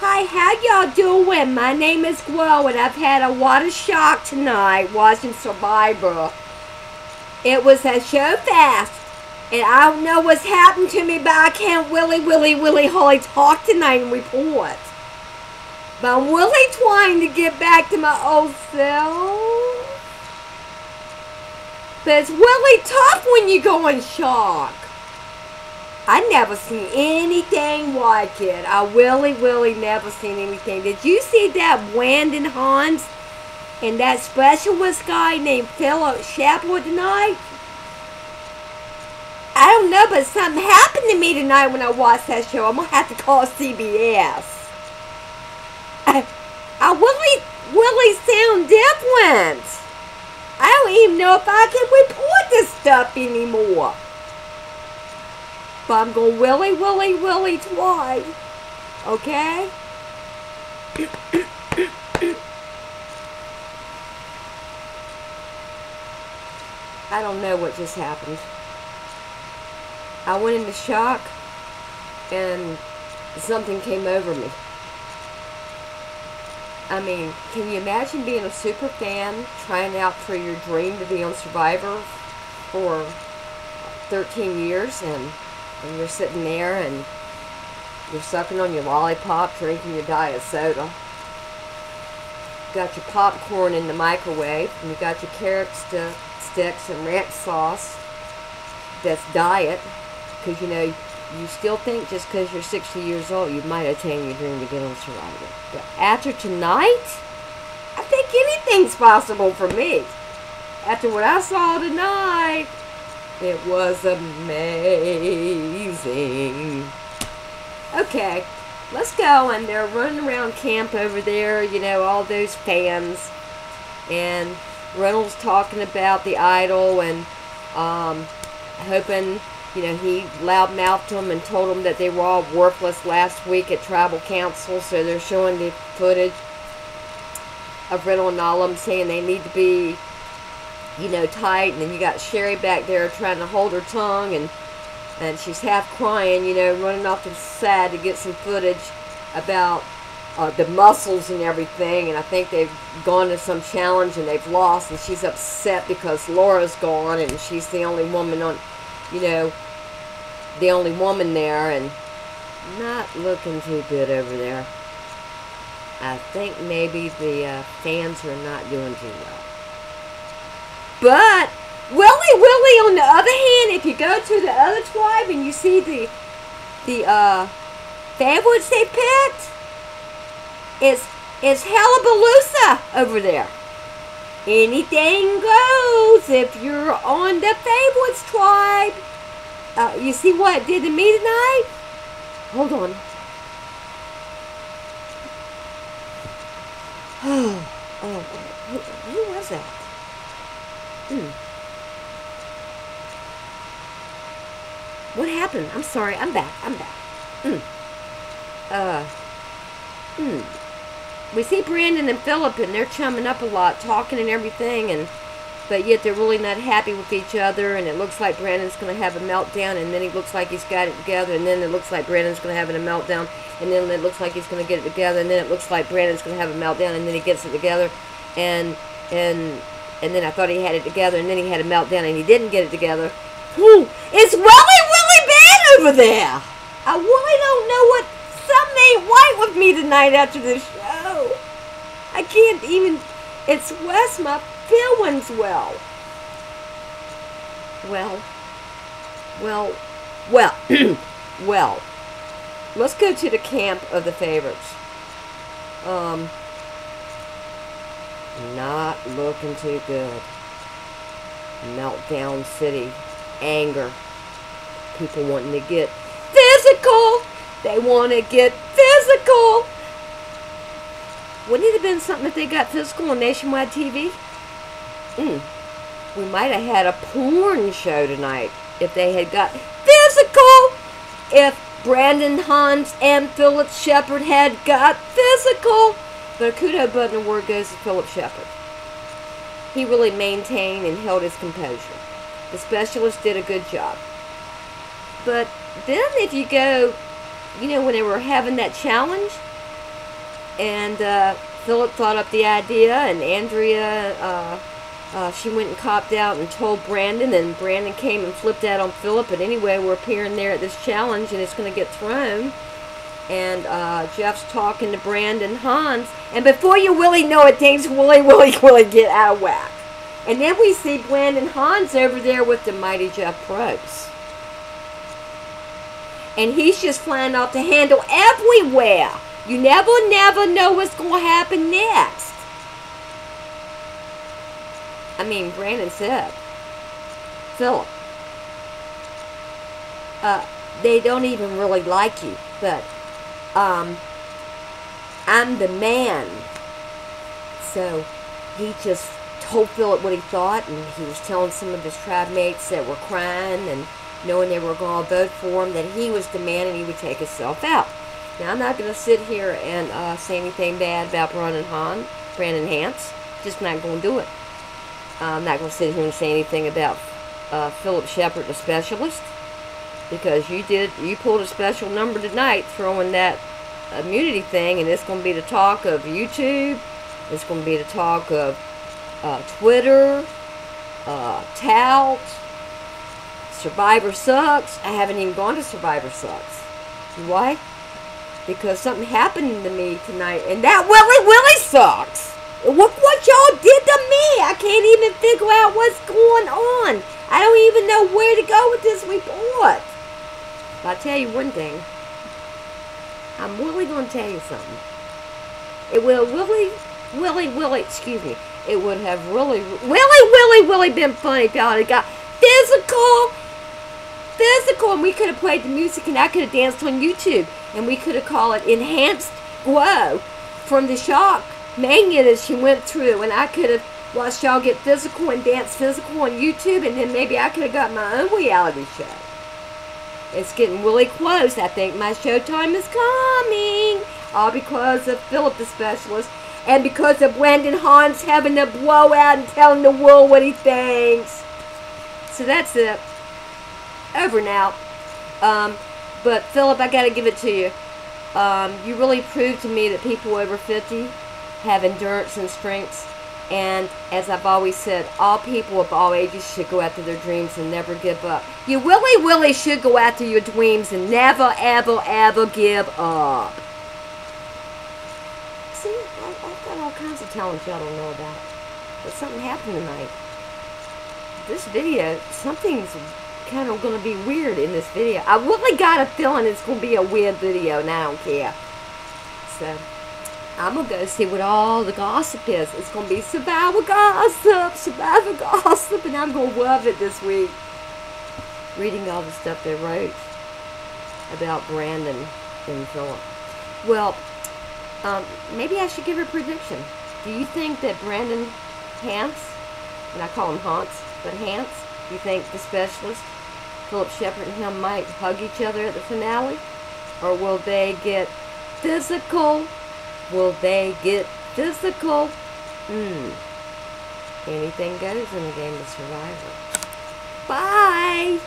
Hi, how y'all doing? My name is Glow, and I've had a lot of shock tonight watching Survivor. It was a show fast, and I don't know what's happened to me, but I can't really hardly talk tonight and report. But I'm really trying to get back to my old self. But it's really tough when you go in shock. I never seen anything like it. I really never seen anything. Did you see that Enhantzed and that specialist guy named Phillip Sheppard tonight? I don't know, but something happened to me tonight when I watched that show. I'm going to have to call CBS. I really sound different. I don't even know if I can report this stuff anymore. But I'm going to really try. Okay? I don't know what just happened. I went into shock and something came over me. I mean, can you imagine being a super fan, trying out for your dream to be on Survivor for 13 years, and you're sitting there and you're sucking on your lollipop, drinking your diet soda. Got your popcorn in the microwave, and you got your carrot sticks and ranch sauce that's diet, because you know, you still think just because you're 60 years old, you might attain your dream to get on Survivor. But after tonight, I think anything's possible for me. After what I saw tonight, it was amazing. Okay, let's go. And they're running around camp over there, you know, all those fans. And Reynolds talking about the idol and hoping, you know, he loudmouthed them and told them that they were all worthless last week at Tribal Council. So they're showing the footage of Reynolds and all of them saying they need to be, you know, tight. And then you got Sherry back there trying to hold her tongue, and she's half crying, you know, running off to the side to get some footage about the muscles and everything. And I think they've gone to some challenge and they've lost, and she's upset because Laura's gone and she's the only woman on, you know, the only woman there, and not looking too good over there. I think maybe the fans are not doing too well. But really, on the other hand, if you go to the other tribe and you see the favorites they picked, it's Hallabalooza over there. Anything goes if you're on the favorites tribe. You see what it did to me tonight? Hold on. Oh, who was that? What happened? I'm sorry. I'm back. We see Brandon and Phillip, and they're chumming up a lot, talking and everything, but yet they're really not happy with each other, and it looks like Brandon's going to have a meltdown, and then he looks like he's got it together, and then it looks like Brandon's going to have a meltdown, and then it looks like he's going to get it together, and then it looks like Brandon's going to have a meltdown, and then he gets it together, and then I thought he had it together, and then he had a meltdown, and he didn't get it together. It's really bad over there. I really don't know what. Something ain't right with me tonight after this show. I can't even express my feelings well. Well, let's go to the camp of the favorites. Not looking too good. Meltdown City. Anger. People wanting to get physical. They want to get physical. Wouldn't it have been something if they got physical on nationwide TV? We might have had a porn show tonight if they had got physical. If Brandon Hans and Phillip Sheppard had got physical. But a kudo button award goes to Phillip Sheppard. He really maintained and held his composure. The specialist did a good job. But then if you go, you know, when they were having that challenge, And Phillip thought up the idea, and Andrea, she went and copped out and told Brandon, and Brandon came and flipped out on Phillip. But anyway, we're appearing there at this challenge, and it's going to get thrown. And Jeff's talking to Brandon Hans, and before you really know it, things really get out of whack. And then we see Brandon Hans over there with the mighty Jeff Probst. And he's just flying off the handle everywhere. You never know what's going to happen next. I mean, Brandon said, Phillip, they don't even really like you, but I'm the man. So he just told Phillip what he thought, and he was telling some of his tribe mates that were crying and knowing they were going to vote for him that he was the man and he would take himself out. Now, I'm not going to sit here and say anything bad about Brandon Hans. Just not going to do it. I'm not going to sit here and say anything about Phillip Sheppard, the specialist, because you pulled a special number tonight throwing that immunity thing, and it's going to be the talk of YouTube. It's going to be the talk of Twitter, Tout, Survivor Sucks. I haven't even gone to Survivor Sucks. Why? Because something happened to me tonight, and that really sucks. Look what y'all did to me. I can't even figure out what's going on. I don't even know where to go with this report. But I'll tell you one thing. I'm really going to tell you something. It will really, excuse me. It would have really been funny if y'all had got physical, and we could have played the music, and I could have danced on YouTube, and we could have called it Enhanced Glow from the shock mania that she went through, and I could have watched y'all get physical and dance physical on YouTube, and then maybe I could have got my own reality show. It's getting really close. I think my showtime is coming. All because of Phillip the Specialist, and because of Brandon Hans having a blowout and telling the world what he thinks. So that's it. Over now. But Phillip, I gotta give it to you. You really proved to me that people over 50 have endurance and strengths. And as I've always said, all people of all ages should go after their dreams and never give up. You really should go after your dreams and never, ever give up. See, I've got all kinds of talents y'all don't know about. But something happened tonight. This video, something's kind of going to be weird in this video. I really got a feeling it's going to be a weird video, and I don't care. So, I'm going to go see what all the gossip is. It's going to be survivor gossip, and I'm going to love it this week. Reading all the stuff they wrote about Brandon and Phillip. Well, maybe I should give a prediction. Do you think that Brandon Hans, and I call him Hans, but Hans, you think the specialist, Phillip Sheppard and him might hug each other at the finale? Or will they get physical? Will they get physical? Anything goes in the game of Survivor. Bye!